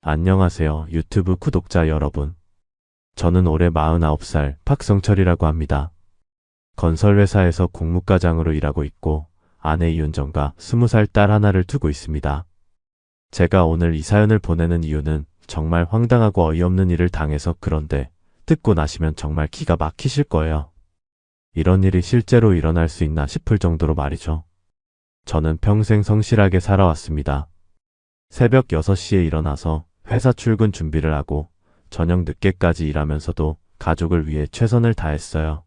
안녕하세요, 유튜브 구독자 여러분. 저는 올해 49살 박성철이라고 합니다. 건설회사에서 공무과장으로 일하고 있고 아내 이윤정과 20살 딸 하나를 두고 있습니다. 제가 오늘 이 사연을 보내는 이유는 정말 황당하고 어이없는 일을 당해서 그런데 듣고 나시면 정말 기가 막히실 거예요. 이런 일이 실제로 일어날 수 있나 싶을 정도로 말이죠. 저는 평생 성실하게 살아왔습니다. 새벽 6시에 일어나서 회사 출근 준비를 하고 저녁 늦게까지 일하면서도 가족을 위해 최선을 다했어요.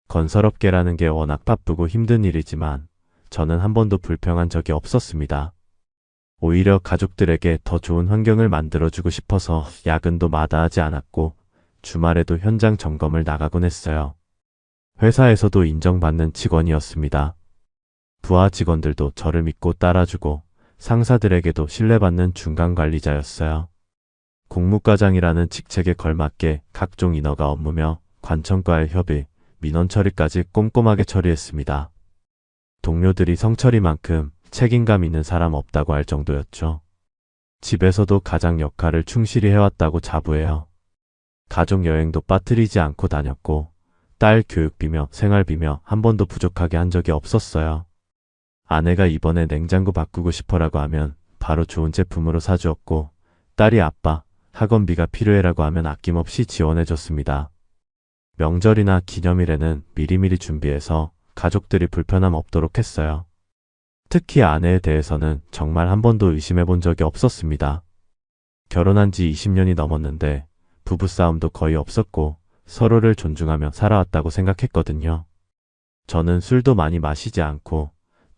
건설업계라는 게 워낙 바쁘고 힘든 일이지만 저는 한 번도 불평한 적이 없었습니다. 오히려 가족들에게 더 좋은 환경을 만들어주고 싶어서 야근도 마다하지 않았고 주말에도 현장 점검을 나가곤 했어요. 회사에서도 인정받는 직원이었습니다. 부하 직원들도 저를 믿고 따라주고 상사들에게도 신뢰받는 중간 관리자였어요. 공무과장이라는 직책에 걸맞게 각종 인허가 업무며 관청과의 협의, 민원 처리까지 꼼꼼하게 처리했습니다. 동료들이 성철이만큼 책임감 있는 사람 없다고 할 정도였죠. 집에서도 가장 역할을 충실히 해왔다고 자부해요. 가족 여행도 빠뜨리지 않고 다녔고 딸 교육비며 생활비며 한 번도 부족하게 한 적이 없었어요. 아내가 이번에 냉장고 바꾸고 싶어라고 하면 바로 좋은 제품으로 사주었고 딸이 아빠, 학원비가 필요해라고 하면 아낌없이 지원해줬습니다. 명절이나 기념일에는 미리미리 준비해서 가족들이 불편함 없도록 했어요. 특히 아내에 대해서는 정말 한 번도 의심해본 적이 없었습니다. 결혼한 지 20년이 넘었는데 부부싸움도 거의 없었고 서로를 존중하며 살아왔다고 생각했거든요. 저는 술도 많이 마시지 않고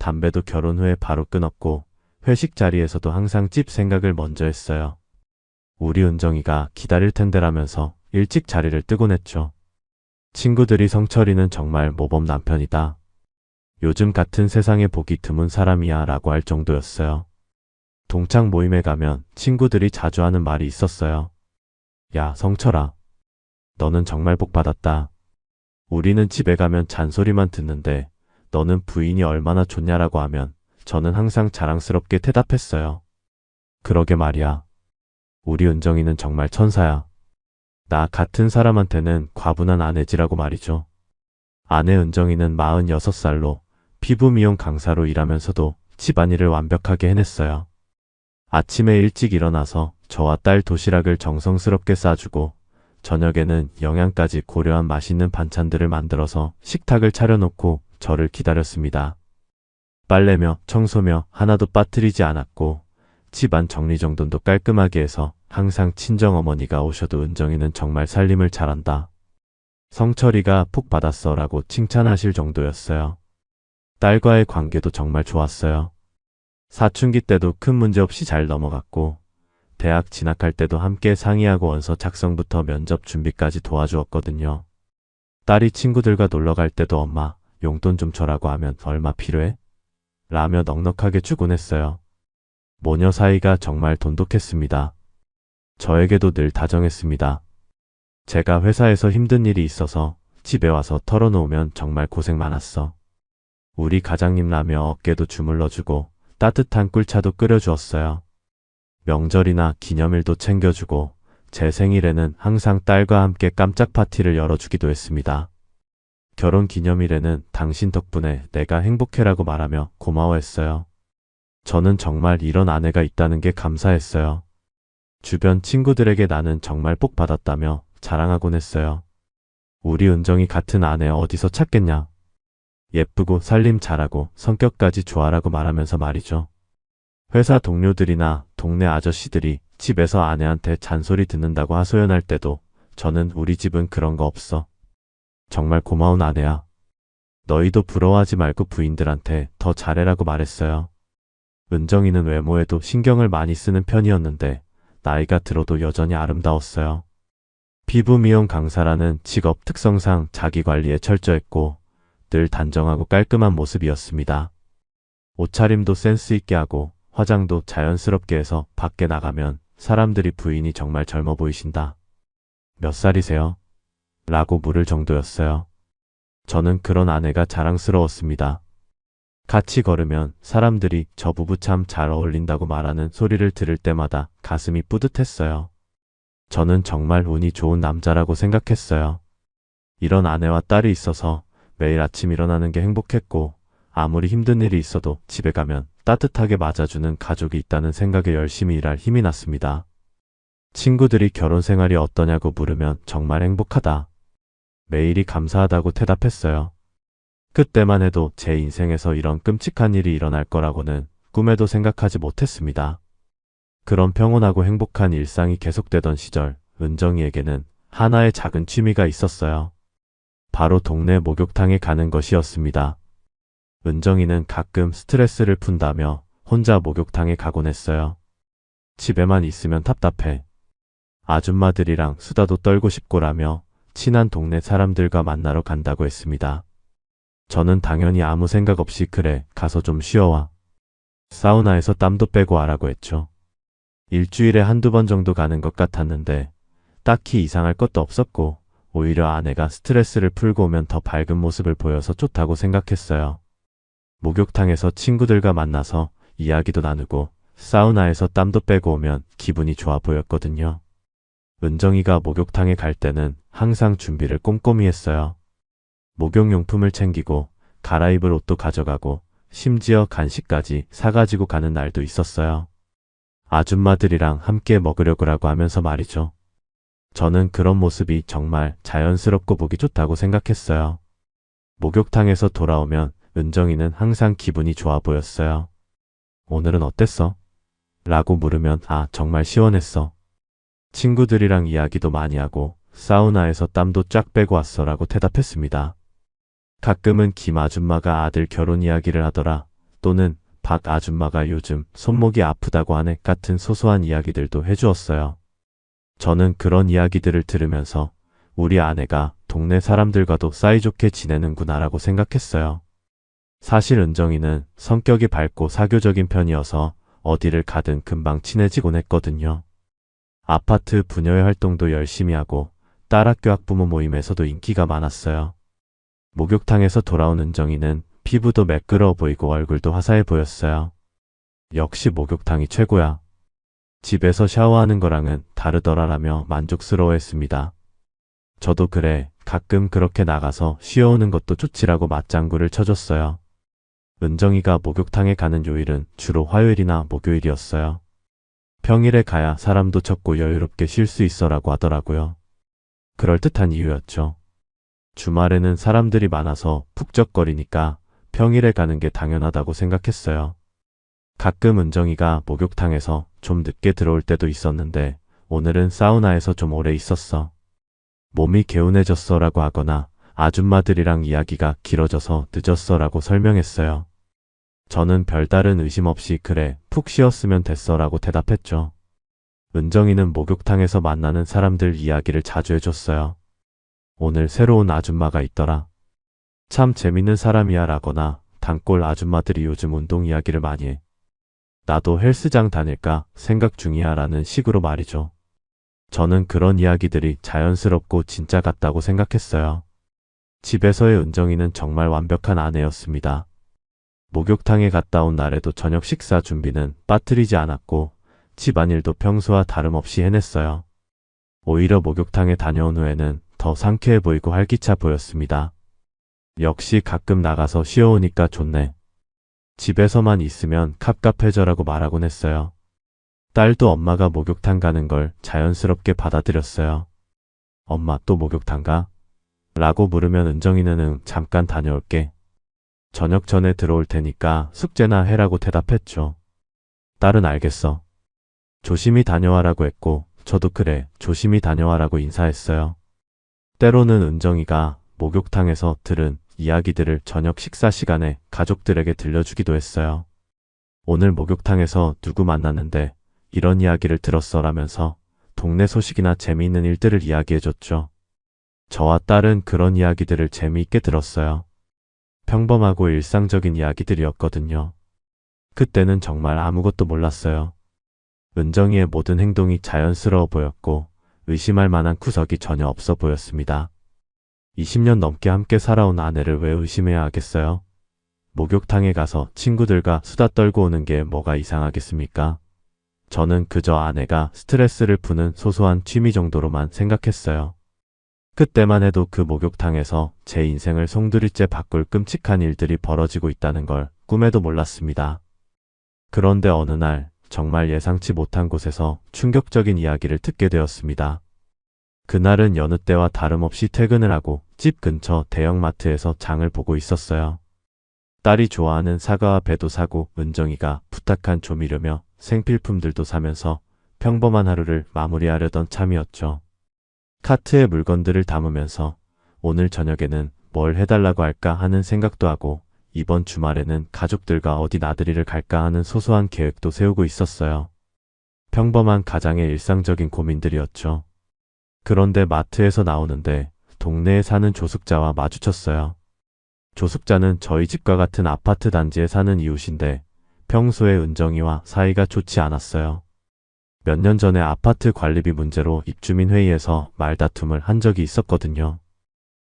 담배도 결혼 후에 바로 끊었고 회식 자리에서도 항상 집 생각을 먼저 했어요. 우리 은정이가 기다릴 텐데라면서 일찍 자리를 뜨곤 했죠. 친구들이 성철이는 정말 모범 남편이다. 요즘 같은 세상에 보기 드문 사람이야 라고 할 정도였어요. 동창 모임에 가면 친구들이 자주 하는 말이 있었어요. 야, 성철아. 너는 정말 복 받았다. 우리는 집에 가면 잔소리만 듣는데 너는 부인이 얼마나 좋냐라고 하면 저는 항상 자랑스럽게 대답했어요. 그러게 말이야. 우리 은정이는 정말 천사야. 나 같은 사람한테는 과분한 아내지라고 말이죠. 아내 은정이는 46살로 피부 미용 강사로 일하면서도 집안일을 완벽하게 해냈어요. 아침에 일찍 일어나서 저와 딸 도시락을 정성스럽게 싸주고 저녁에는 영양까지 고려한 맛있는 반찬들을 만들어서 식탁을 차려놓고 저를 기다렸습니다. 빨래며 청소며 하나도 빠뜨리지 않았고 집안 정리정돈도 깔끔하게 해서 항상 친정어머니가 오셔도 은정이는 정말 살림을 잘한다. 성철이가 복 받았어 라고 칭찬하실 정도였어요. 딸과의 관계도 정말 좋았어요. 사춘기 때도 큰 문제 없이 잘 넘어갔고 대학 진학할 때도 함께 상의하고 원서 작성부터 면접 준비까지 도와주었거든요. 딸이 친구들과 놀러 갈 때도 엄마 용돈 좀 줘라고 하면 얼마 필요해? 라며 넉넉하게 주곤 했어요. 모녀 사이가 정말 돈독했습니다. 저에게도 늘 다정했습니다. 제가 회사에서 힘든 일이 있어서 집에 와서 털어놓으면 정말 고생 많았어. 우리 가장님 라며 어깨도 주물러주고 따뜻한 꿀차도 끓여주었어요. 명절이나 기념일도 챙겨주고 제 생일에는 항상 딸과 함께 깜짝 파티를 열어주기도 했습니다. 결혼 기념일에는 당신 덕분에 내가 행복해라고 말하며 고마워했어요. 저는 정말 이런 아내가 있다는 게 감사했어요. 주변 친구들에게 나는 정말 복 받았다며 자랑하곤 했어요. 우리 은정이 같은 아내 어디서 찾겠냐. 예쁘고 살림 잘하고 성격까지 좋아라고 말하면서 말이죠. 회사 동료들이나 동네 아저씨들이 집에서 아내한테 잔소리 듣는다고 하소연할 때도 저는 우리 집은 그런 거 없어. 정말 고마운 아내야. 너희도 부러워하지 말고 부인들한테 더 잘해라고 말했어요. 은정이는 외모에도 신경을 많이 쓰는 편이었는데 나이가 들어도 여전히 아름다웠어요. 피부 미용 강사라는 직업 특성상 자기 관리에 철저했고 늘 단정하고 깔끔한 모습이었습니다. 옷차림도 센스 있게 하고 화장도 자연스럽게 해서 밖에 나가면 사람들이 부인이 정말 젊어 보이신다. 몇 살이세요? 라고 물을 정도였어요. 저는 그런 아내가 자랑스러웠습니다. 같이 걸으면 사람들이 저 부부 참 잘 어울린다고 말하는 소리를 들을 때마다 가슴이 뿌듯했어요. 저는 정말 운이 좋은 남자라고 생각했어요. 이런 아내와 딸이 있어서 매일 아침 일어나는 게 행복했고, 아무리 힘든 일이 있어도 집에 가면 따뜻하게 맞아주는 가족이 있다는 생각에 열심히 일할 힘이 났습니다. 친구들이 결혼 생활이 어떠냐고 물으면 정말 행복하다. 매일이 감사하다고 대답했어요. 그때만 해도 제 인생에서 이런 끔찍한 일이 일어날 거라고는 꿈에도 생각하지 못했습니다. 그런 평온하고 행복한 일상이 계속되던 시절, 은정이에게는 하나의 작은 취미가 있었어요. 바로 동네 목욕탕에 가는 것이었습니다. 은정이는 가끔 스트레스를 푼다며 혼자 목욕탕에 가곤 했어요. 집에만 있으면 답답해. 아줌마들이랑 수다도 떨고 싶고라며 친한 동네 사람들과 만나러 간다고 했습니다. 저는 당연히 아무 생각 없이 그래, 가서 좀 쉬어와. 사우나에서 땀도 빼고 와라고 했죠. 일주일에 한두 번 정도 가는 것 같았는데 딱히 이상할 것도 없었고, 오히려 아내가 스트레스를 풀고 오면 더 밝은 모습을 보여서 좋다고 생각했어요. 목욕탕에서 친구들과 만나서 이야기도 나누고 사우나에서 땀도 빼고 오면 기분이 좋아 보였거든요. 은정이가 목욕탕에 갈 때는 항상 준비를 꼼꼼히 했어요. 목욕용품을 챙기고 갈아입을 옷도 가져가고 심지어 간식까지 사가지고 가는 날도 있었어요. 아줌마들이랑 함께 먹으려고라고 하면서 말이죠. 저는 그런 모습이 정말 자연스럽고 보기 좋다고 생각했어요. 목욕탕에서 돌아오면 은정이는 항상 기분이 좋아 보였어요. 오늘은 어땠어? 라고 물으면 정말 시원했어. 친구들이랑 이야기도 많이 하고 사우나에서 땀도 쫙 빼고 왔어 라고 대답했습니다. 가끔은 김 아줌마가 아들 결혼 이야기를 하더라, 또는 박 아줌마가 요즘 손목이 아프다고 하네 같은 소소한 이야기들도 해주었어요. 저는 그런 이야기들을 들으면서 우리 아내가 동네 사람들과도 사이좋게 지내는구나라고 생각했어요. 사실 은정이는 성격이 밝고 사교적인 편이어서 어디를 가든 금방 친해지곤 했거든요. 아파트 부녀회 활동도 열심히 하고 딸 학교 학부모 모임에서도 인기가 많았어요. 목욕탕에서 돌아온 은정이는 피부도 매끄러워 보이고 얼굴도 화사해 보였어요. 역시 목욕탕이 최고야. 집에서 샤워하는 거랑은 다르더라라며 만족스러워했습니다. 저도 그래, 가끔 그렇게 나가서 쉬어오는 것도 좋지라고 맞장구를 쳐줬어요. 은정이가 목욕탕에 가는 요일은 주로 화요일이나 목요일이었어요. 평일에 가야 사람도 적고 여유롭게 쉴 수 있어라고 하더라고요. 그럴듯한 이유였죠. 주말에는 사람들이 많아서 북적거리니까 평일에 가는 게 당연하다고 생각했어요. 가끔 은정이가 목욕탕에서 좀 늦게 들어올 때도 있었는데 오늘은 사우나에서 좀 오래 있었어. 몸이 개운해졌어 라고 하거나 아줌마들이랑 이야기가 길어져서 늦었어 라고 설명했어요. 저는 별다른 의심 없이 그래, 푹 쉬었으면 됐어 라고 대답했죠. 은정이는 목욕탕에서 만나는 사람들 이야기를 자주 해줬어요. 오늘 새로운 아줌마가 있더라. 참 재밌는 사람이야 라거나 단골 아줌마들이 요즘 운동 이야기를 많이 해. 나도 헬스장 다닐까 생각 중이야 라는 식으로 말이죠. 저는 그런 이야기들이 자연스럽고 진짜 같다고 생각했어요. 집에서의 은정이는 정말 완벽한 아내였습니다. 목욕탕에 갔다 온 날에도 저녁 식사 준비는 빠뜨리지 않았고 집안일도 평소와 다름없이 해냈어요. 오히려 목욕탕에 다녀온 후에는 더 상쾌해 보이고 활기차 보였습니다. 역시 가끔 나가서 쉬어오니까 좋네. 집에서만 있으면 갑갑해져라고 말하곤 했어요. 딸도 엄마가 목욕탕 가는 걸 자연스럽게 받아들였어요. 엄마 또 목욕탕 가? 라고 물으면 은정이는 응, 잠깐 다녀올게. 저녁 전에 들어올 테니까 숙제나 해라고 대답했죠. 딸은 알겠어. 조심히 다녀와라고 했고 저도 그래, 조심히 다녀와라고 인사했어요. 때로는 은정이가 목욕탕에서 들은 이야기들을 저녁 식사 시간에 가족들에게 들려주기도 했어요. 오늘 목욕탕에서 누구 만났는데 이런 이야기를 들었어 라면서 동네 소식이나 재미있는 일들을 이야기해줬죠. 저와 딸은 그런 이야기들을 재미있게 들었어요. 평범하고 일상적인 이야기들이었거든요. 그때는 정말 아무것도 몰랐어요. 은정이의 모든 행동이 자연스러워 보였고 의심할 만한 구석이 전혀 없어 보였습니다. 20년 넘게 함께 살아온 아내를 왜 의심해야 하겠어요? 목욕탕에 가서 친구들과 수다 떨고 오는 게 뭐가 이상하겠습니까? 저는 그저 아내가 스트레스를 푸는 소소한 취미 정도로만 생각했어요. 그때만 해도 그 목욕탕에서 제 인생을 송두리째 바꿀 끔찍한 일들이 벌어지고 있다는 걸 꿈에도 몰랐습니다. 그런데 어느 날 정말 예상치 못한 곳에서 충격적인 이야기를 듣게 되었습니다. 그날은 여느 때와 다름없이 퇴근을 하고 집 근처 대형마트에서 장을 보고 있었어요. 딸이 좋아하는 사과와 배도 사고 은정이가 부탁한 조미료며 생필품들도 사면서 평범한 하루를 마무리하려던 참이었죠. 카트에 물건들을 담으면서 오늘 저녁에는 뭘 해달라고 할까 하는 생각도 하고 이번 주말에는 가족들과 어디 나들이를 갈까 하는 소소한 계획도 세우고 있었어요. 평범한 가장의 일상적인 고민들이었죠. 그런데 마트에서 나오는데 동네에 사는 조숙자와 마주쳤어요. 조숙자는 저희 집과 같은 아파트 단지에 사는 이웃인데 평소에 은정이와 사이가 좋지 않았어요. 몇 년 전에 아파트 관리비 문제로 입주민 회의에서 말다툼을 한 적이 있었거든요.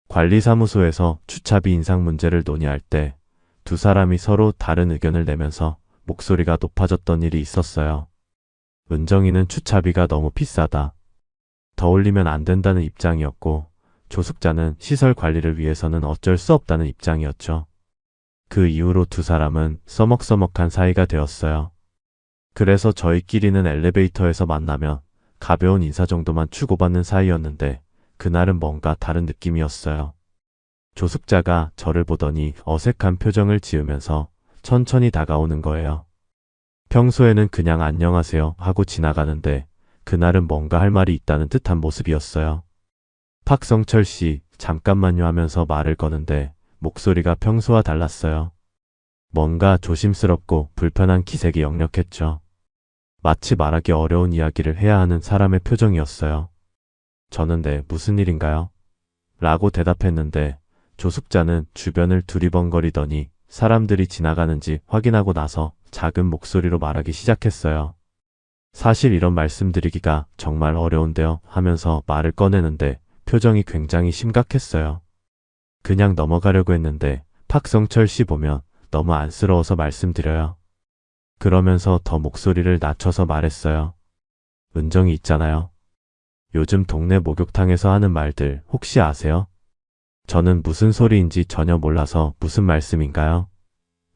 관리사무소에서 주차비 인상 문제를 논의할 때 두 사람이 서로 다른 의견을 내면서 목소리가 높아졌던 일이 있었어요. 은정이는 주차비가 너무 비싸다. 더 올리면 안 된다는 입장이었고 조숙자는 시설 관리를 위해서는 어쩔 수 없다는 입장이었죠. 그 이후로 두 사람은 서먹서먹한 사이가 되었어요. 그래서 저희끼리는 엘리베이터에서 만나면 가벼운 인사 정도만 주고받는 사이였는데 그날은 뭔가 다른 느낌이었어요. 조숙자가 저를 보더니 어색한 표정을 지으면서 천천히 다가오는 거예요. 평소에는 그냥 안녕하세요 하고 지나가는데 그날은 뭔가 할 말이 있다는 듯한 모습이었어요. 박성철 씨, 잠깐만요 하면서 말을 거는데 목소리가 평소와 달랐어요. 뭔가 조심스럽고 불편한 기색이 역력했죠. 마치 말하기 어려운 이야기를 해야 하는 사람의 표정이었어요. 저는 네, 무슨 일인가요? 라고 대답했는데 조숙자는 주변을 두리번거리더니 사람들이 지나가는지 확인하고 나서 작은 목소리로 말하기 시작했어요. 사실 이런 말씀드리기가 정말 어려운데요 하면서 말을 꺼내는데 표정이 굉장히 심각했어요. 그냥 넘어가려고 했는데 박성철 씨 보면 너무 안쓰러워서 말씀드려요. 그러면서 더 목소리를 낮춰서 말했어요. 은정이 있잖아요. 요즘 동네 목욕탕에서 하는 말들 혹시 아세요? 저는 무슨 소리인지 전혀 몰라서 무슨 말씀인가요?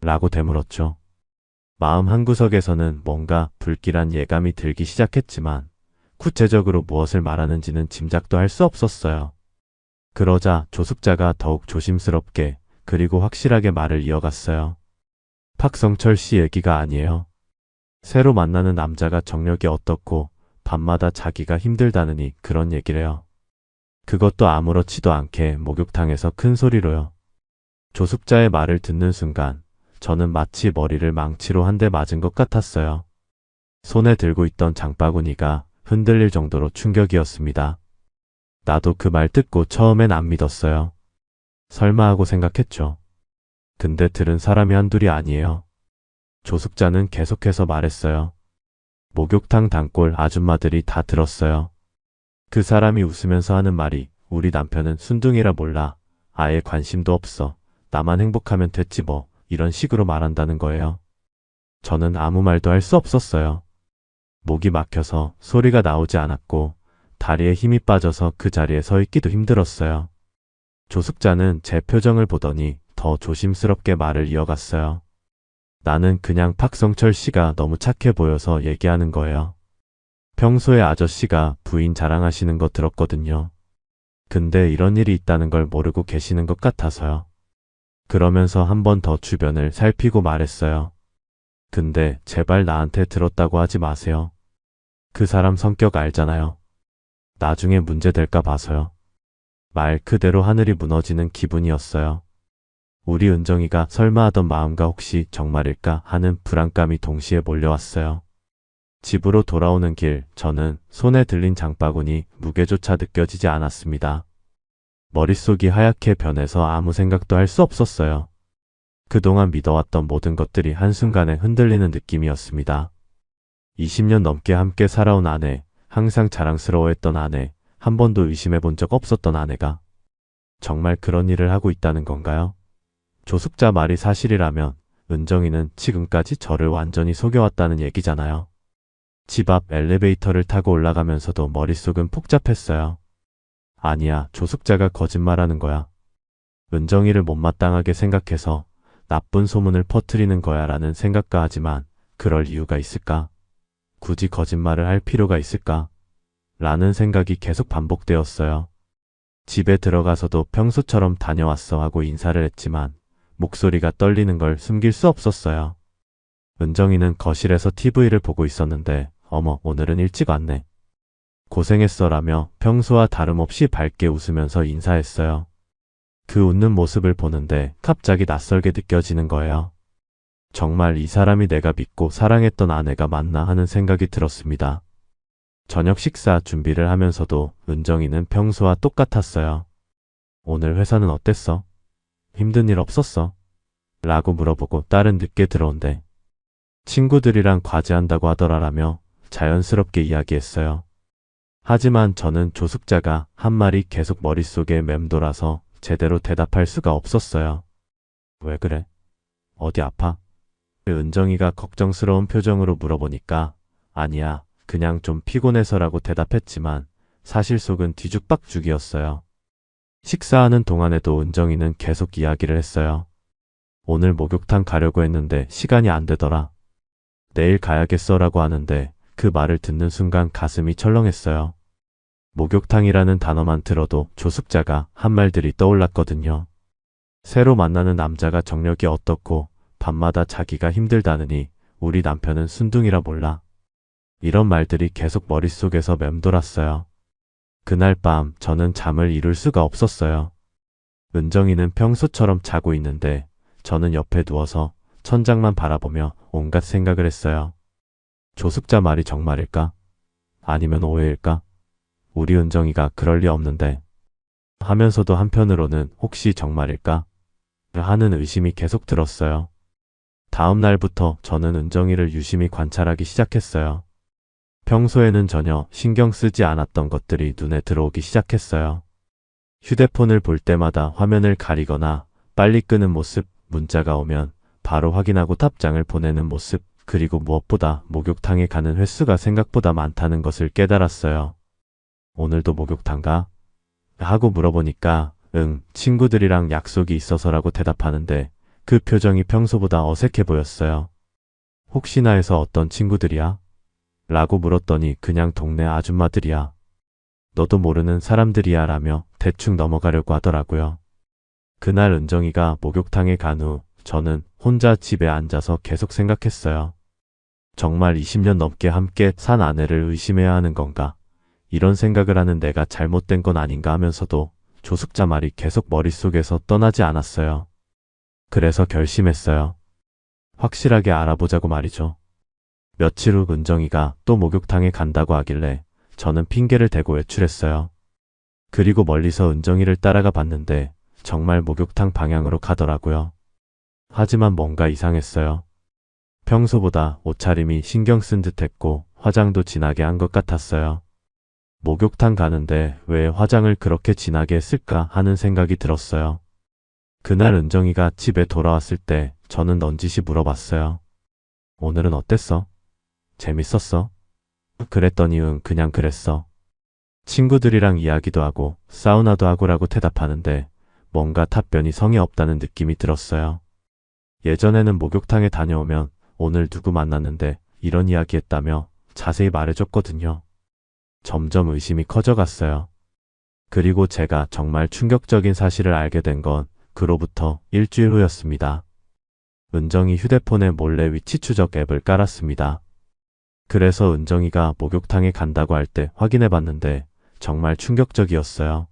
라고 되물었죠. 마음 한구석에서는 뭔가 불길한 예감이 들기 시작했지만 구체적으로 무엇을 말하는지는 짐작도 할 수 없었어요. 그러자 조숙자가 더욱 조심스럽게 그리고 확실하게 말을 이어갔어요. 박성철 씨 얘기가 아니에요. 새로 만나는 남자가 정력이 어떻고 밤마다 자기가 힘들다느니 그런 얘기래요. 그것도 아무렇지도 않게 목욕탕에서 큰 소리로요. 조숙자의 말을 듣는 순간 저는 마치 머리를 망치로 한 대 맞은 것 같았어요. 손에 들고 있던 장바구니가 흔들릴 정도로 충격이었습니다. 나도 그 말 듣고 처음엔 안 믿었어요. 설마 하고 생각했죠. 근데 들은 사람이 한둘이 아니에요. 조숙자는 계속해서 말했어요. 목욕탕 단골 아줌마들이 다 들었어요. 그 사람이 웃으면서 하는 말이 우리 남편은 순둥이라 몰라. 아예 관심도 없어. 나만 행복하면 됐지 뭐. 이런 식으로 말한다는 거예요. 저는 아무 말도 할 수 없었어요. 목이 막혀서 소리가 나오지 않았고 다리에 힘이 빠져서 그 자리에 서 있기도 힘들었어요. 조숙자는 제 표정을 보더니 더 조심스럽게 말을 이어갔어요. 나는 그냥 박성철 씨가 너무 착해 보여서 얘기하는 거예요. 평소에 아저씨가 부인 자랑하시는 거 들었거든요. 근데 이런 일이 있다는 걸 모르고 계시는 것 같아서요. 그러면서 한 번 더 주변을 살피고 말했어요. 근데 제발 나한테 들었다고 하지 마세요. 그 사람 성격 알잖아요. 나중에 문제 될까 봐서요. 말 그대로 하늘이 무너지는 기분이었어요. 우리 은정이가 설마 하던 마음과 혹시 정말일까 하는 불안감이 동시에 몰려왔어요. 집으로 돌아오는 길, 저는 손에 들린 장바구니 무게조차 느껴지지 않았습니다. 머릿속이 하얗게 변해서 아무 생각도 할 수 없었어요. 그동안 믿어왔던 모든 것들이 한순간에 흔들리는 느낌이었습니다. 20년 넘게 함께 살아온 아내, 항상 자랑스러워했던 아내, 한 번도 의심해 본 적 없었던 아내가 정말 그런 일을 하고 있다는 건가요? 조숙자 말이 사실이라면 은정이는 지금까지 저를 완전히 속여왔다는 얘기잖아요. 집 앞 엘리베이터를 타고 올라가면서도 머릿속은 복잡했어요. 아니야, 조숙자가 거짓말하는 거야. 은정이를 못마땅하게 생각해서 나쁜 소문을 퍼뜨리는 거야 라는 생각가 하지만 그럴 이유가 있을까? 굳이 거짓말을 할 필요가 있을까? 라는 생각이 계속 반복되었어요. 집에 들어가서도 평소처럼 다녀왔어 하고 인사를 했지만 목소리가 떨리는 걸 숨길 수 없었어요. 은정이는 거실에서 TV를 보고 있었는데 어머, 오늘은 일찍 왔네. 고생했어 라며 평소와 다름없이 밝게 웃으면서 인사했어요. 그 웃는 모습을 보는데 갑자기 낯설게 느껴지는 거예요. 정말 이 사람이 내가 믿고 사랑했던 아내가 맞나 하는 생각이 들었습니다. 저녁 식사 준비를 하면서도 은정이는 평소와 똑같았어요. 오늘 회사는 어땠어? 힘든 일 없었어? 라고 물어보고 딸은 늦게 들어온대. 친구들이랑 과제한다고 하더라라며 자연스럽게 이야기했어요. 하지만 저는 조숙자가 한 말이 계속 머릿속에 맴돌아서 제대로 대답할 수가 없었어요. 왜 그래? 어디 아파? 은정이가 걱정스러운 표정으로 물어보니까 아니야, 그냥 좀 피곤해서라고 대답했지만 사실 속은 뒤죽박죽이었어요. 식사하는 동안에도 은정이는 계속 이야기를 했어요. 오늘 목욕탕 가려고 했는데 시간이 안 되더라. 내일 가야겠어 라고 하는데 그 말을 듣는 순간 가슴이 철렁했어요. 목욕탕이라는 단어만 들어도 조숙자가 한 말들이 떠올랐거든요. 새로 만나는 남자가 정력이 어떻고 밤마다 자기가 힘들다느니 우리 남편은 순둥이라 몰라. 이런 말들이 계속 머릿속에서 맴돌았어요. 그날 밤 저는 잠을 이룰 수가 없었어요. 은정이는 평소처럼 자고 있는데 저는 옆에 누워서 천장만 바라보며 온갖 생각을 했어요. 조숙자 말이 정말일까? 아니면 오해일까? 우리 은정이가 그럴 리 없는데 하면서도 한편으로는 혹시 정말일까? 하는 의심이 계속 들었어요. 다음 날부터 저는 은정이를 유심히 관찰하기 시작했어요. 평소에는 전혀 신경 쓰지 않았던 것들이 눈에 들어오기 시작했어요. 휴대폰을 볼 때마다 화면을 가리거나 빨리 끄는 모습, 문자가 오면 바로 확인하고 답장을 보내는 모습, 그리고 무엇보다 목욕탕에 가는 횟수가 생각보다 많다는 것을 깨달았어요. 오늘도 목욕탕 가? 하고 물어보니까 응, 친구들이랑 약속이 있어서라고 대답하는데 그 표정이 평소보다 어색해 보였어요. 혹시나 해서 어떤 친구들이야? 라고 물었더니 그냥 동네 아줌마들이야. 너도 모르는 사람들이야 라며 대충 넘어가려고 하더라고요. 그날 은정이가 목욕탕에 간 후 저는 혼자 집에 앉아서 계속 생각했어요. 정말 20년 넘게 함께 산 아내를 의심해야 하는 건가? 이런 생각을 하는 내가 잘못된 건 아닌가 하면서도 조숙자 말이 계속 머릿속에서 떠나지 않았어요. 그래서 결심했어요. 확실하게 알아보자고 말이죠. 며칠 후 은정이가 또 목욕탕에 간다고 하길래 저는 핑계를 대고 외출했어요. 그리고 멀리서 은정이를 따라가 봤는데 정말 목욕탕 방향으로 가더라고요. 하지만 뭔가 이상했어요. 평소보다 옷차림이 신경 쓴 듯했고 화장도 진하게 한 것 같았어요. 목욕탕 가는데 왜 화장을 그렇게 진하게 했을까 하는 생각이 들었어요. 그날 은정이가 집에 돌아왔을 때 저는 넌지시 물어봤어요. 오늘은 어땠어? 재밌었어? 그랬더니 응, 그냥 그랬어. 친구들이랑 이야기도 하고 사우나도 하고라고 대답하는데 뭔가 답변이 성의 없다는 느낌이 들었어요. 예전에는 목욕탕에 다녀오면 오늘 누구 만났는데 이런 이야기 했다며 자세히 말해줬거든요. 점점 의심이 커져갔어요. 그리고 제가 정말 충격적인 사실을 알게 된 건 그로부터 일주일 후였습니다. 은정이 휴대폰에 몰래 위치 추적 앱을 깔았습니다. 그래서 은정이가 목욕탕에 간다고 할 때 확인해 봤는데 정말 충격적이었어요.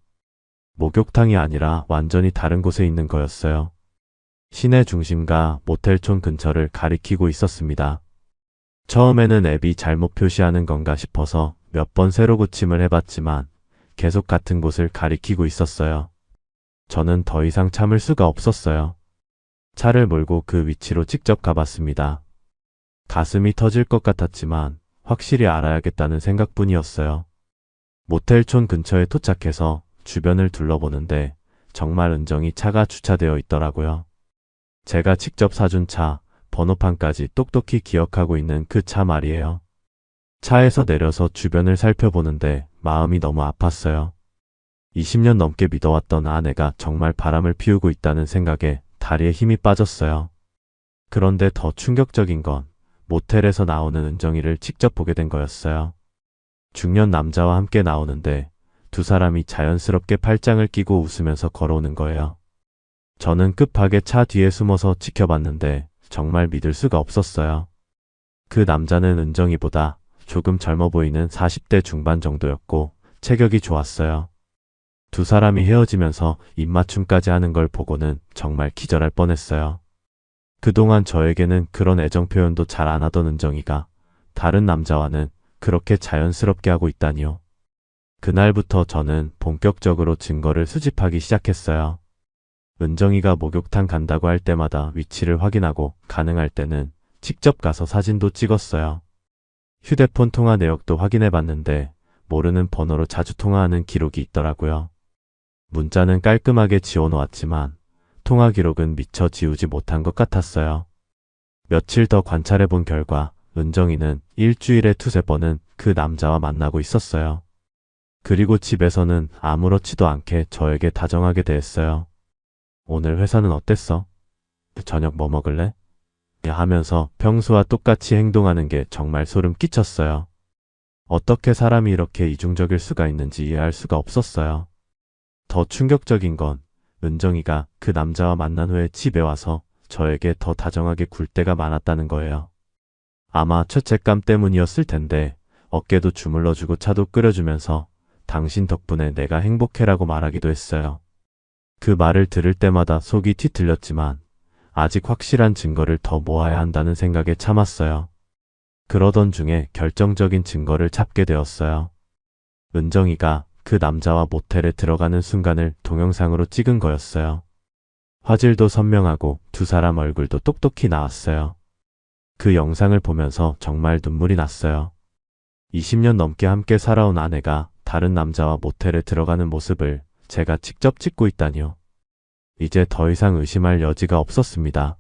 목욕탕이 아니라 완전히 다른 곳에 있는 거였어요. 시내 중심가 모텔촌 근처를 가리키고 있었습니다. 처음에는 앱이 잘못 표시하는 건가 싶어서 몇 번 새로 고침을 해봤지만 계속 같은 곳을 가리키고 있었어요. 저는 더 이상 참을 수가 없었어요. 차를 몰고 그 위치로 직접 가봤습니다. 가슴이 터질 것 같았지만 확실히 알아야겠다는 생각뿐이었어요. 모텔촌 근처에 도착해서 주변을 둘러보는데 정말 은정이 차가 주차되어 있더라고요. 제가 직접 사준 차, 번호판까지 똑똑히 기억하고 있는 그 차 말이에요. 차에서 내려서 주변을 살펴보는데 마음이 너무 아팠어요. 20년 넘게 믿어왔던 아내가 정말 바람을 피우고 있다는 생각에 다리에 힘이 빠졌어요. 그런데 더 충격적인 건 모텔에서 나오는 은정이를 직접 보게 된 거였어요. 중년 남자와 함께 나오는데 두 사람이 자연스럽게 팔짱을 끼고 웃으면서 걸어오는 거예요. 저는 급하게 차 뒤에 숨어서 지켜봤는데 정말 믿을 수가 없었어요. 그 남자는 은정이보다 조금 젊어 보이는 40대 중반 정도였고 체격이 좋았어요. 두 사람이 헤어지면서 입맞춤까지 하는 걸 보고는 정말 기절할 뻔했어요. 그동안 저에게는 그런 애정 표현도 잘 안 하던 은정이가 다른 남자와는 그렇게 자연스럽게 하고 있다니요. 그날부터 저는 본격적으로 증거를 수집하기 시작했어요. 은정이가 목욕탕 간다고 할 때마다 위치를 확인하고 가능할 때는 직접 가서 사진도 찍었어요. 휴대폰 통화 내역도 확인해 봤는데 모르는 번호로 자주 통화하는 기록이 있더라고요. 문자는 깔끔하게 지워놓았지만 통화 기록은 미처 지우지 못한 것 같았어요. 며칠 더 관찰해 본 결과 은정이는 일주일에 두세 번은 그 남자와 만나고 있었어요. 그리고 집에서는 아무렇지도 않게 저에게 다정하게 대했어요. 오늘 회사는 어땠어? 저녁 뭐 먹을래? 하면서 평소와 똑같이 행동하는 게 정말 소름 끼쳤어요. 어떻게 사람이 이렇게 이중적일 수가 있는지 이해할 수가 없었어요. 더 충격적인 건 은정이가 그 남자와 만난 후에 집에 와서 저에게 더 다정하게 굴 때가 많았다는 거예요. 아마 죄책감 때문이었을 텐데 어깨도 주물러주고 차도 끓여주면서 당신 덕분에 내가 행복해라고 말하기도 했어요. 그 말을 들을 때마다 속이 뒤틀렸지만 아직 확실한 증거를 더 모아야 한다는 생각에 참았어요. 그러던 중에 결정적인 증거를 잡게 되었어요. 은정이가 그 남자와 모텔에 들어가는 순간을 동영상으로 찍은 거였어요. 화질도 선명하고 두 사람 얼굴도 똑똑히 나왔어요. 그 영상을 보면서 정말 눈물이 났어요. 20년 넘게 함께 살아온 아내가 다른 남자와 모텔에 들어가는 모습을 제가 직접 찍고 있다니요. 이제 더 이상 의심할 여지가 없었습니다.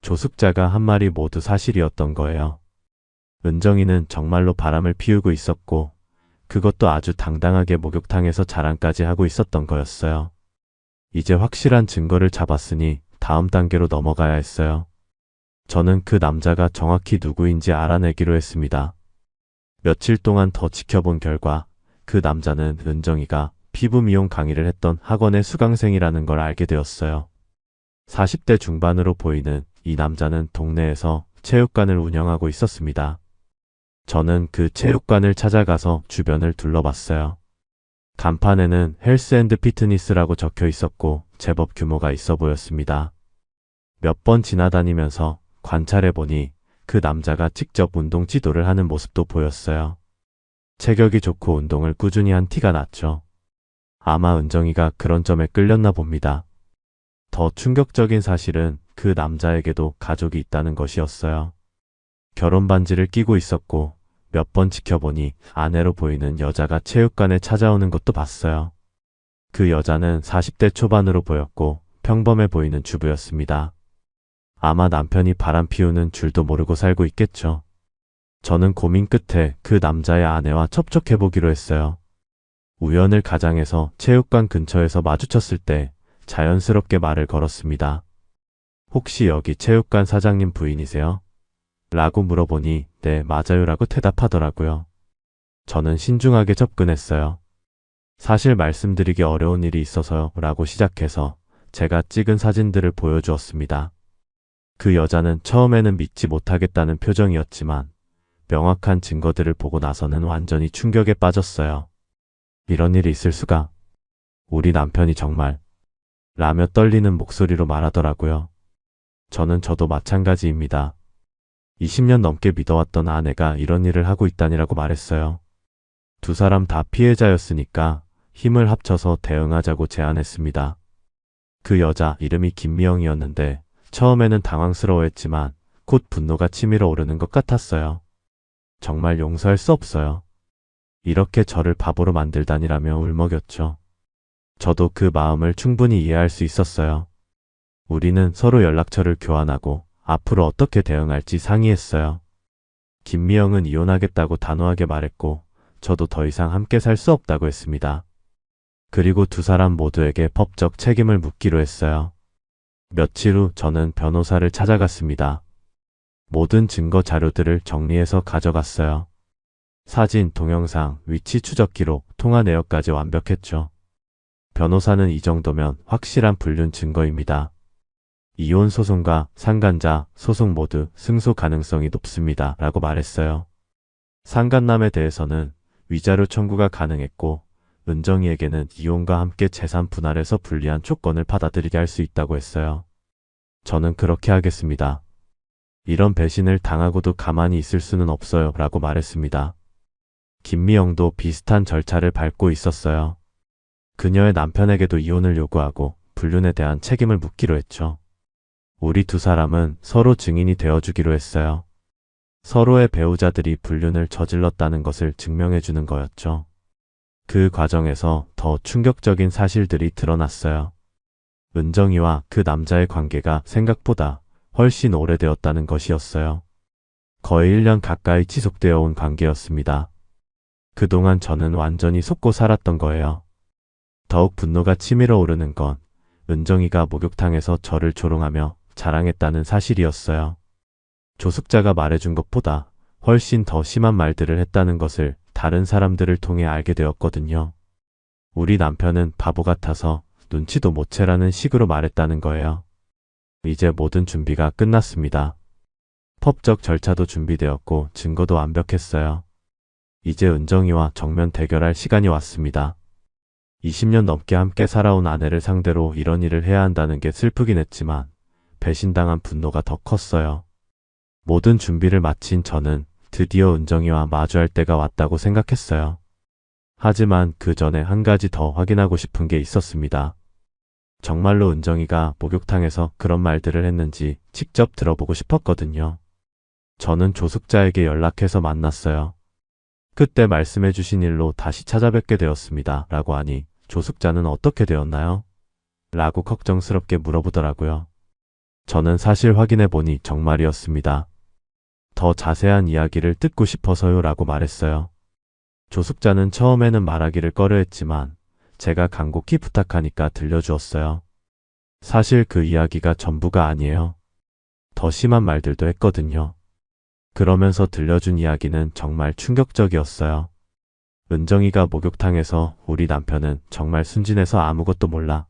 조숙자가 한 말이 모두 사실이었던 거예요. 은정이는 정말로 바람을 피우고 있었고 그것도 아주 당당하게 목욕탕에서 자랑까지 하고 있었던 거였어요. 이제 확실한 증거를 잡았으니 다음 단계로 넘어가야 했어요. 저는 그 남자가 정확히 누구인지 알아내기로 했습니다. 며칠 동안 더 지켜본 결과 그 남자는 은정이가 피부 미용 강의를 했던 학원의 수강생이라는 걸 알게 되었어요. 40대 중반으로 보이는 이 남자는 동네에서 체육관을 운영하고 있었습니다. 저는 그 체육관을 찾아가서 주변을 둘러봤어요. 간판에는 헬스 앤드 피트니스라고 적혀 있었고 제법 규모가 있어 보였습니다. 몇 번 지나다니면서 관찰해보니 그 남자가 직접 운동 지도를 하는 모습도 보였어요. 체격이 좋고 운동을 꾸준히 한 티가 났죠. 아마 은정이가 그런 점에 끌렸나 봅니다. 더 충격적인 사실은 그 남자에게도 가족이 있다는 것이었어요. 결혼 반지를 끼고 있었고 몇 번 지켜보니 아내로 보이는 여자가 체육관에 찾아오는 것도 봤어요. 그 여자는 40대 초반으로 보였고 평범해 보이는 주부였습니다. 아마 남편이 바람 피우는 줄도 모르고 살고 있겠죠. 저는 고민 끝에 그 남자의 아내와 접촉해보기로 했어요. 우연을 가장해서 체육관 근처에서 마주쳤을 때 자연스럽게 말을 걸었습니다. 혹시 여기 체육관 사장님 부인이세요? 라고 물어보니 네, 맞아요 라고 대답하더라고요. 저는 신중하게 접근했어요. 사실 말씀드리기 어려운 일이 있어서요 라고 시작해서 제가 찍은 사진들을 보여주었습니다. 그 여자는 처음에는 믿지 못하겠다는 표정이었지만 명확한 증거들을 보고 나서는 완전히 충격에 빠졌어요. 이런 일이 있을 수가. 우리 남편이 정말 라며 떨리는 목소리로 말하더라고요. 저도 마찬가지입니다. 20년 넘게 믿어왔던 아내가 이런 일을 하고 있다니라고 말했어요. 두 사람 다 피해자였으니까 힘을 합쳐서 대응하자고 제안했습니다. 그 여자 이름이 김미영이었는데 처음에는 당황스러워했지만 곧 분노가 치밀어 오르는 것 같았어요. 정말 용서할 수 없어요. 이렇게 저를 바보로 만들다니라며 울먹였죠. 저도 그 마음을 충분히 이해할 수 있었어요. 우리는 서로 연락처를 교환하고 앞으로 어떻게 대응할지 상의했어요. 김미영은 이혼하겠다고 단호하게 말했고 저도 더 이상 함께 살 수 없다고 했습니다. 그리고 두 사람 모두에게 법적 책임을 묻기로 했어요. 며칠 후 저는 변호사를 찾아갔습니다. 모든 증거 자료들을 정리해서 가져갔어요. 사진, 동영상, 위치 추적 기록, 통화 내역까지 완벽했죠. 변호사는 이 정도면 확실한 불륜 증거입니다. 이혼 소송과 상간자 소송 모두 승소 가능성이 높습니다. 라고 말했어요. 상간남에 대해서는 위자료 청구가 가능했고 은정이에게는 이혼과 함께 재산 분할해서 불리한 조건을 받아들이게 할 수 있다고 했어요. 저는 그렇게 하겠습니다. 이런 배신을 당하고도 가만히 있을 수는 없어요. 라고 말했습니다. 김미영도 비슷한 절차를 밟고 있었어요. 그녀의 남편에게도 이혼을 요구하고 불륜에 대한 책임을 묻기로 했죠. 우리 두 사람은 서로 증인이 되어주기로 했어요. 서로의 배우자들이 불륜을 저질렀다는 것을 증명해주는 거였죠. 그 과정에서 더 충격적인 사실들이 드러났어요. 은정이와 그 남자의 관계가 생각보다 훨씬 오래되었다는 것이었어요. 거의 1년 가까이 지속되어 온 관계였습니다. 그동안 저는 완전히 속고 살았던 거예요. 더욱 분노가 치밀어 오르는 건 은정이가 목욕탕에서 저를 조롱하며 자랑했다는 사실이었어요. 조숙자가 말해준 것보다 훨씬 더 심한 말들을 했다는 것을 다른 사람들을 통해 알게 되었거든요. 우리 남편은 바보 같아서 눈치도 못 채라는 식으로 말했다는 거예요. 이제 모든 준비가 끝났습니다. 법적 절차도 준비되었고 증거도 완벽했어요. 이제 은정이와 정면 대결할 시간이 왔습니다. 20년 넘게 함께 살아온 아내를 상대로 이런 일을 해야 한다는 게 슬프긴 했지만 배신당한 분노가 더 컸어요. 모든 준비를 마친 저는 드디어 은정이와 마주할 때가 왔다고 생각했어요. 하지만 그 전에 한 가지 더 확인하고 싶은 게 있었습니다. 정말로 은정이가 목욕탕에서 그런 말들을 했는지 직접 들어보고 싶었거든요. 저는 조숙자에게 연락해서 만났어요. 그때 말씀해 주신 일로 다시 찾아뵙게 되었습니다. 라고 하니 조숙자는 어떻게 되었나요? 라고 걱정스럽게 물어보더라고요. 저는 사실 확인해 보니 정말이었습니다. 더 자세한 이야기를 듣고 싶어서요. 라고 말했어요. 조숙자는 처음에는 말하기를 꺼려했지만 제가 간곡히 부탁하니까 들려주었어요. 사실 그 이야기가 전부가 아니에요. 더 심한 말들도 했거든요. 그러면서 들려준 이야기는 정말 충격적이었어요. 은정이가 목욕탕에서 우리 남편은 정말 순진해서 아무것도 몰라.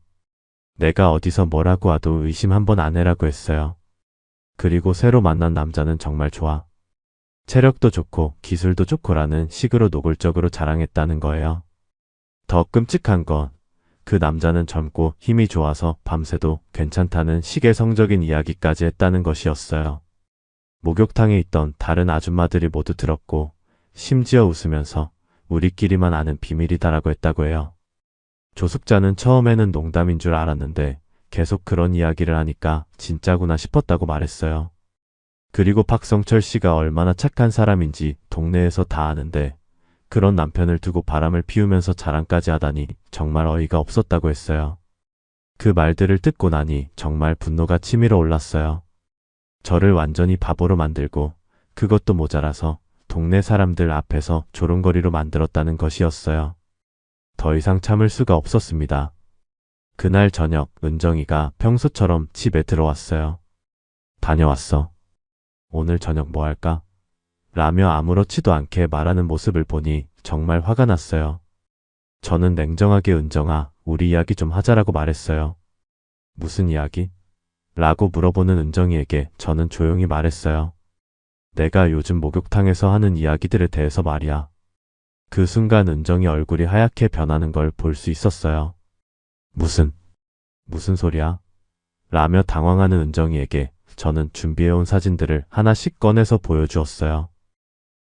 내가 어디서 뭐라고 와도 의심 한번 안 해라고 했어요. 그리고 새로 만난 남자는 정말 좋아. 체력도 좋고 기술도 좋고라는 식으로 노골적으로 자랑했다는 거예요. 더 끔찍한 건 그 남자는 젊고 힘이 좋아서 밤새도 괜찮다는 식의 성적인 이야기까지 했다는 것이었어요. 목욕탕에 있던 다른 아줌마들이 모두 들었고 심지어 웃으면서 우리끼리만 아는 비밀이다라고 했다고 해요. 조숙자는 처음에는 농담인 줄 알았는데 계속 그런 이야기를 하니까 진짜구나 싶었다고 말했어요. 그리고 박성철 씨가 얼마나 착한 사람인지 동네에서 다 아는데 그런 남편을 두고 바람을 피우면서 자랑까지 하다니 정말 어이가 없었다고 했어요. 그 말들을 듣고 나니 정말 분노가 치밀어 올랐어요. 저를 완전히 바보로 만들고 그것도 모자라서 동네 사람들 앞에서 조롱거리로 만들었다는 것이었어요. 더 이상 참을 수가 없었습니다. 그날 저녁 은정이가 평소처럼 집에 들어왔어요. 다녀왔어. 오늘 저녁 뭐 할까? 라며 아무렇지도 않게 말하는 모습을 보니 정말 화가 났어요. 저는 냉정하게 은정아, 우리 이야기 좀 하자라고 말했어요. 무슨 이야기? 라고 물어보는 은정이에게 저는 조용히 말했어요. 내가 요즘 목욕탕에서 하는 이야기들에 대해서 말이야. 그 순간 은정이 얼굴이 하얗게 변하는 걸 볼 수 있었어요. 무슨 소리야? 라며 당황하는 은정이에게 저는 준비해온 사진들을 하나씩 꺼내서 보여주었어요.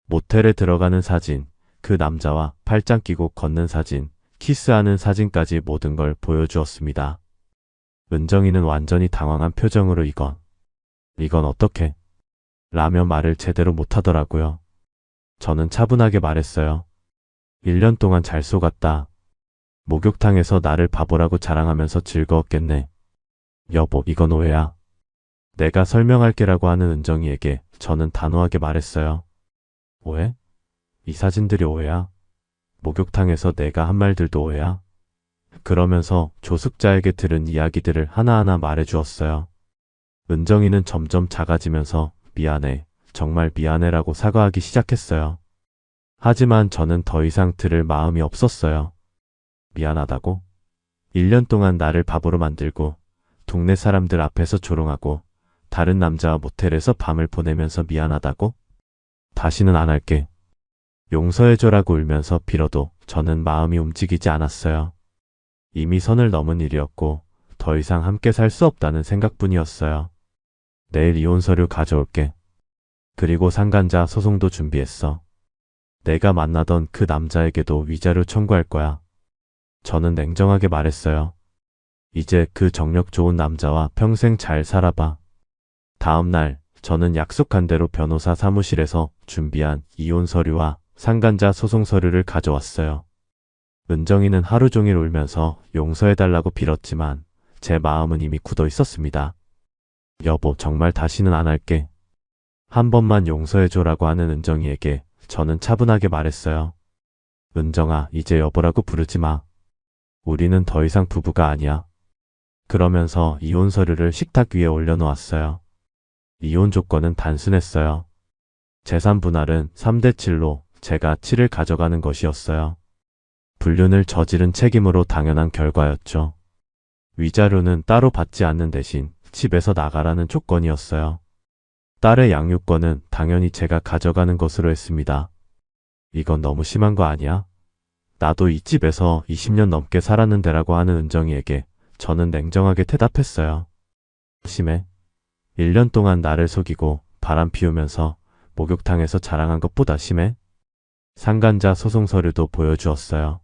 모텔에 들어가는 사진, 그 남자와 팔짱 끼고 걷는 사진, 키스하는 사진까지 모든 걸 보여주었습니다. 은정이는 완전히 당황한 표정으로 이건 어떻게? 라며 말을 제대로 못하더라고요. 저는 차분하게 말했어요. 1년 동안 잘 속았다. 목욕탕에서 나를 바보라고 자랑하면서 즐거웠겠네. 여보, 이건 오해야. 내가 설명할게라고 하는 은정이에게 저는 단호하게 말했어요. 오해? 이 사진들이 오해야? 목욕탕에서 내가 한 말들도 오해야? 그러면서 조숙자에게 들은 이야기들을 하나하나 말해주었어요. 은정이는 점점 작아지면서 미안해, 정말 미안해라고 사과하기 시작했어요. 하지만 저는 더 이상 들을 마음이 없었어요. 미안하다고? 1년 동안 나를 바보로 만들고 동네 사람들 앞에서 조롱하고 다른 남자와 모텔에서 밤을 보내면서 미안하다고? 다시는 안 할게. 용서해줘라고 울면서 빌어도 저는 마음이 움직이지 않았어요. 이미 선을 넘은 일이었고 더 이상 함께 살 수 없다는 생각뿐이었어요. 내일 이혼 서류 가져올게. 그리고 상간자 소송도 준비했어. 내가 만나던 그 남자에게도 위자료 청구할 거야. 저는 냉정하게 말했어요. 이제 그 정력 좋은 남자와 평생 잘 살아봐. 다음 날 저는 약속한 대로 변호사 사무실에서 준비한 이혼 서류와 상간자 소송 서류를 가져왔어요. 은정이는 하루 종일 울면서 용서해달라고 빌었지만 제 마음은 이미 굳어 있었습니다. 여보, 정말 다시는 안 할게. 한 번만 용서해줘라고 하는 은정이에게 저는 차분하게 말했어요. 은정아, 이제 여보라고 부르지 마. 우리는 더 이상 부부가 아니야. 그러면서 이혼 서류를 식탁 위에 올려놓았어요. 이혼 조건은 단순했어요. 재산 분할은 3대7로 제가 7을 가져가는 것이었어요. 불륜을 저지른 책임으로 당연한 결과였죠. 위자료는 따로 받지 않는 대신 집에서 나가라는 조건이었어요. 딸의 양육권은 당연히 제가 가져가는 것으로 했습니다. 이건 너무 심한 거 아니야? 나도 이 집에서 20년 넘게 살았는데라고 하는 은정이에게 저는 냉정하게 대답했어요. 심해. 1년 동안 나를 속이고 바람 피우면서 목욕탕에서 자랑한 것보다 심해? 상간자 소송 서류도 보여주었어요.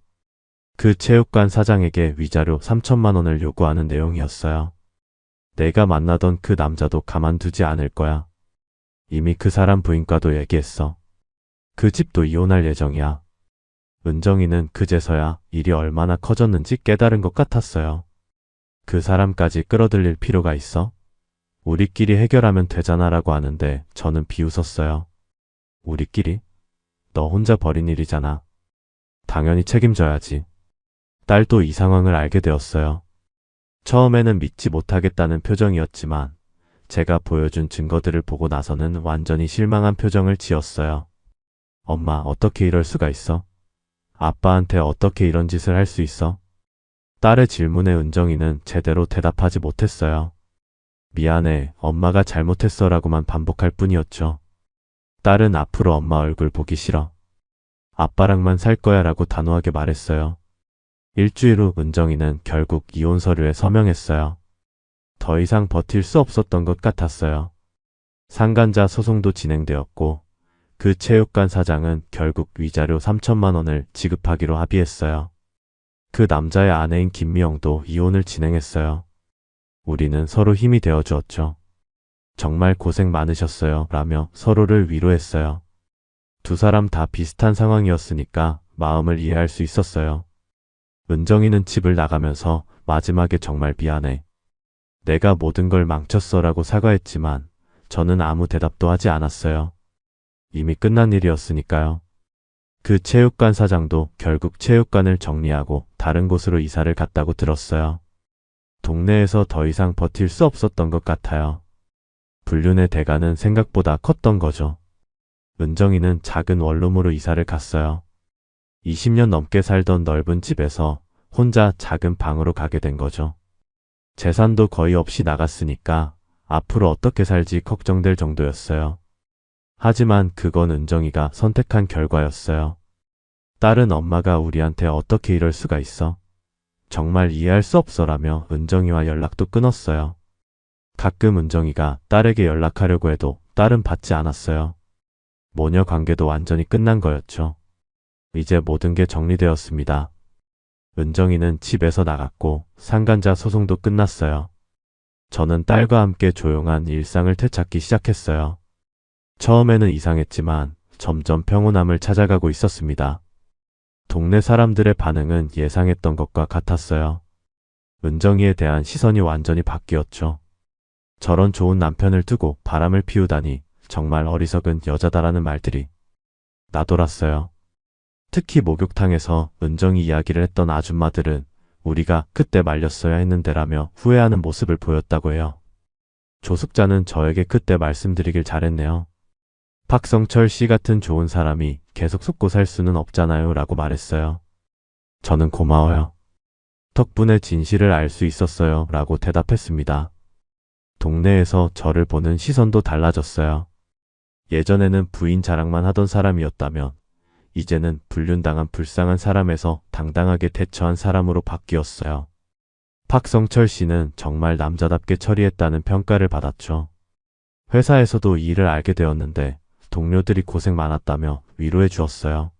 그 체육관 사장에게 위자료 3천만 원을 요구하는 내용이었어요. 내가 만나던 그 남자도 가만두지 않을 거야. 이미 그 사람 부인과도 얘기했어. 그 집도 이혼할 예정이야. 은정이는 그제서야 일이 얼마나 커졌는지 깨달은 것 같았어요. 그 사람까지 끌어들일 필요가 있어? 우리끼리 해결하면 되잖아 라고 하는데 저는 비웃었어요. 우리끼리? 너 혼자 벌인 일이잖아. 당연히 책임져야지. 딸도 이 상황을 알게 되었어요. 처음에는 믿지 못하겠다는 표정이었지만 제가 보여준 증거들을 보고 나서는 완전히 실망한 표정을 지었어요. 엄마, 어떻게 이럴 수가 있어? 아빠한테 어떻게 이런 짓을 할 수 있어? 딸의 질문에 은정이는 제대로 대답하지 못했어요. 미안해, 엄마가 잘못했어 라고만 반복할 뿐이었죠. 딸은 앞으로 엄마 얼굴 보기 싫어. 아빠랑만 살 거야 라고 단호하게 말했어요. 일주일 후 은정이는 결국 이혼 서류에 서명했어요. 더 이상 버틸 수 없었던 것 같았어요. 상간자 소송도 진행되었고 그 체육관 사장은 결국 위자료 3천만 원을 지급하기로 합의했어요. 그 남자의 아내인 김미영도 이혼을 진행했어요. 우리는 서로 힘이 되어 주었죠. 정말 고생 많으셨어요 라며 서로를 위로했어요. 두 사람 다 비슷한 상황이었으니까 마음을 이해할 수 있었어요. 은정이는 집을 나가면서 마지막에 정말 미안해. 내가 모든 걸 망쳤어 라고 사과했지만 저는 아무 대답도 하지 않았어요. 이미 끝난 일이었으니까요. 그 체육관 사장도 결국 체육관을 정리하고 다른 곳으로 이사를 갔다고 들었어요. 동네에서 더 이상 버틸 수 없었던 것 같아요. 불륜의 대가는 생각보다 컸던 거죠. 은정이는 작은 원룸으로 이사를 갔어요. 20년 넘게 살던 넓은 집에서 혼자 작은 방으로 가게 된 거죠. 재산도 거의 없이 나갔으니까 앞으로 어떻게 살지 걱정될 정도였어요. 하지만 그건 은정이가 선택한 결과였어요. 딸은 엄마가 우리한테 어떻게 이럴 수가 있어? 정말 이해할 수 없어라며 은정이와 연락도 끊었어요. 가끔 은정이가 딸에게 연락하려고 해도 딸은 받지 않았어요. 모녀 관계도 완전히 끝난 거였죠. 이제 모든 게 정리되었습니다. 은정이는 집에서 나갔고 상간자 소송도 끝났어요. 저는 딸과 함께 조용한 일상을 되찾기 시작했어요. 처음에는 이상했지만 점점 평온함을 찾아가고 있었습니다. 동네 사람들의 반응은 예상했던 것과 같았어요. 은정이에 대한 시선이 완전히 바뀌었죠. 저런 좋은 남편을 두고 바람을 피우다니 정말 어리석은 여자다라는 말들이 나돌았어요. 특히 목욕탕에서 은정이 이야기를 했던 아줌마들은 우리가 그때 말렸어야 했는데라며 후회하는 모습을 보였다고 해요. 조숙자는 저에게 그때 말씀드리길 잘했네요. 박성철 씨 같은 좋은 사람이 계속 속고 살 수는 없잖아요 라고 말했어요. 저는 고마워요. 덕분에 진실을 알 수 있었어요 라고 대답했습니다. 동네에서 저를 보는 시선도 달라졌어요. 예전에는 부인 자랑만 하던 사람이었다면 이제는 불륜당한 불쌍한 사람에서 당당하게 대처한 사람으로 바뀌었어요. 박성철 씨는 정말 남자답게 처리했다는 평가를 받았죠. 회사에서도 이 일을 알게 되었는데 동료들이 고생 많았다며 위로해 주었어요.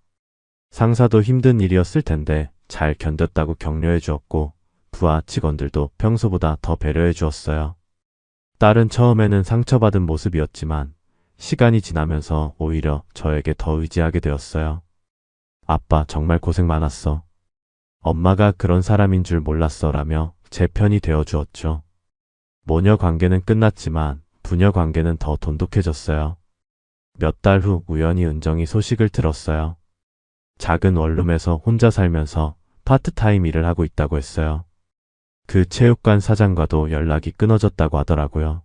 상사도 힘든 일이었을 텐데 잘 견뎠다고 격려해 주었고 부하 직원들도 평소보다 더 배려해 주었어요. 딸은 처음에는 상처받은 모습이었지만 시간이 지나면서 오히려 저에게 더 의지하게 되었어요. 아빠 정말 고생 많았어. 엄마가 그런 사람인 줄 몰랐어 라며 제 편이 되어 주었죠. 모녀 관계는 끝났지만 부녀 관계는 더 돈독해졌어요. 몇 달 후 우연히 은정이 소식을 들었어요. 작은 원룸에서 혼자 살면서 파트타임 일을 하고 있다고 했어요. 그 체육관 사장과도 연락이 끊어졌다고 하더라고요.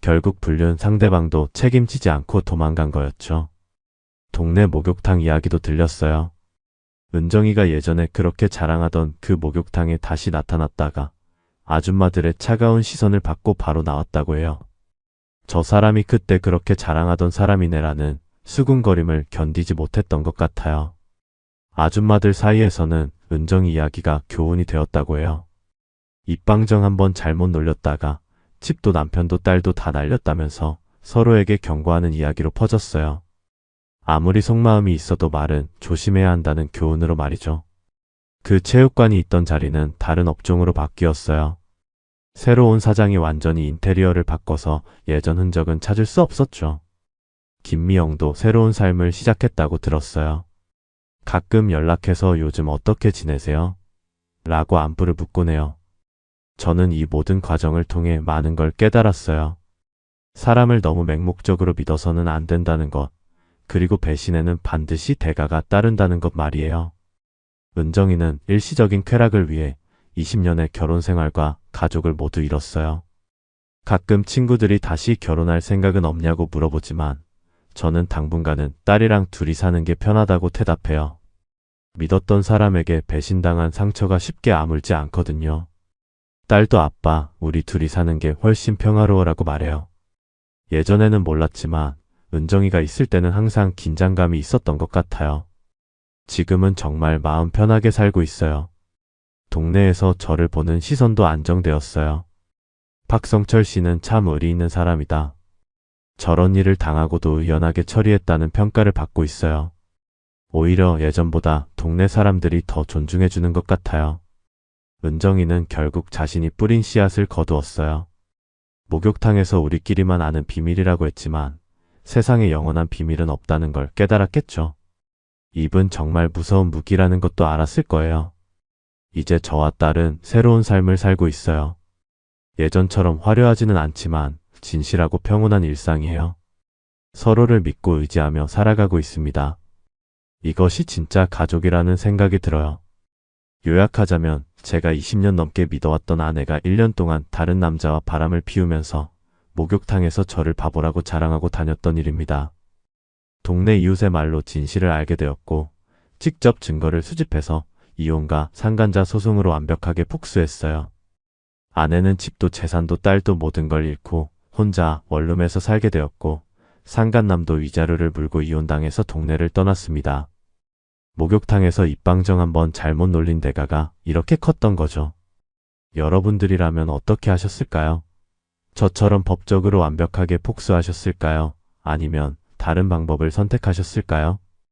결국 불륜 상대방도 책임지지 않고 도망간 거였죠. 동네 목욕탕 이야기도 들렸어요. 은정이가 예전에 그렇게 자랑하던 그 목욕탕에 다시 나타났다가 아줌마들의 차가운 시선을 받고 바로 나왔다고 해요. 저 사람이 그때 그렇게 자랑하던 사람이네라는 수군거림을 견디지 못했던 것 같아요. 아줌마들 사이에서는 은정이 이야기가 교훈이 되었다고 해요. 입방정 한번 잘못 놀렸다가 집도 남편도 딸도 다 날렸다면서 서로에게 경고하는 이야기로 퍼졌어요. 아무리 속마음이 있어도 말은 조심해야 한다는 교훈으로 말이죠. 그 체육관이 있던 자리는 다른 업종으로 바뀌었어요. 새로운 사장이 완전히 인테리어를 바꿔서 예전 흔적은 찾을 수 없었죠. 김미영도 새로운 삶을 시작했다고 들었어요. 가끔 연락해서 요즘 어떻게 지내세요? 라고 안부를 묻곤 해요. 저는 이 모든 과정을 통해 많은 걸 깨달았어요. 사람을 너무 맹목적으로 믿어서는 안 된다는 것, 그리고 배신에는 반드시 대가가 따른다는 것 말이에요. 은정이는 일시적인 쾌락을 위해 20년의 결혼 생활과 가족을 모두 잃었어요. 가끔 친구들이 다시 결혼할 생각은 없냐고 물어보지만 저는 당분간은 딸이랑 둘이 사는 게 편하다고 대답해요. 믿었던 사람에게 배신당한 상처가 쉽게 아물지 않거든요. 딸도 아빠, 우리 둘이 사는 게 훨씬 평화로워라고 말해요. 예전에는 몰랐지만 은정이가 있을 때는 항상 긴장감이 있었던 것 같아요. 지금은 정말 마음 편하게 살고 있어요. 동네에서 저를 보는 시선도 안정되었어요. 박성철 씨는 참 의리 있는 사람이다. 저런 일을 당하고도 의연하게 처리했다는 평가를 받고 있어요. 오히려 예전보다 동네 사람들이 더 존중해주는 것 같아요. 은정이는 결국 자신이 뿌린 씨앗을 거두었어요. 목욕탕에서 우리끼리만 아는 비밀이라고 했지만 세상에 영원한 비밀은 없다는 걸 깨달았겠죠. 입은 정말 무서운 무기라는 것도 알았을 거예요. 이제 저와 딸은 새로운 삶을 살고 있어요. 예전처럼 화려하지는 않지만 진실하고 평온한 일상이에요. 서로를 믿고 의지하며 살아가고 있습니다. 이것이 진짜 가족이라는 생각이 들어요. 요약하자면 제가 20년 넘게 믿어왔던 아내가 1년 동안 다른 남자와 바람을 피우면서 목욕탕에서 저를 바보라고 자랑하고 다녔던 일입니다. 동네 이웃의 말로 진실을 알게 되었고 직접 증거를 수집해서 이혼과 상간자 소송으로 완벽하게 복수했어요. 아내는 집도 재산도 딸도 모든 걸 잃고 혼자 원룸에서 살게 되었고 상간남도 위자료를 물고 이혼당해서 동네를 떠났습니다. 목욕탕에서 입방정 한번 잘못 놀린 대가가 이렇게 컸던 거죠. 여러분들이라면 어떻게 하셨을까요? 저처럼 법적으로 완벽하게 복수하셨을까요? 아니면 다른 방법을 선택하셨을까요?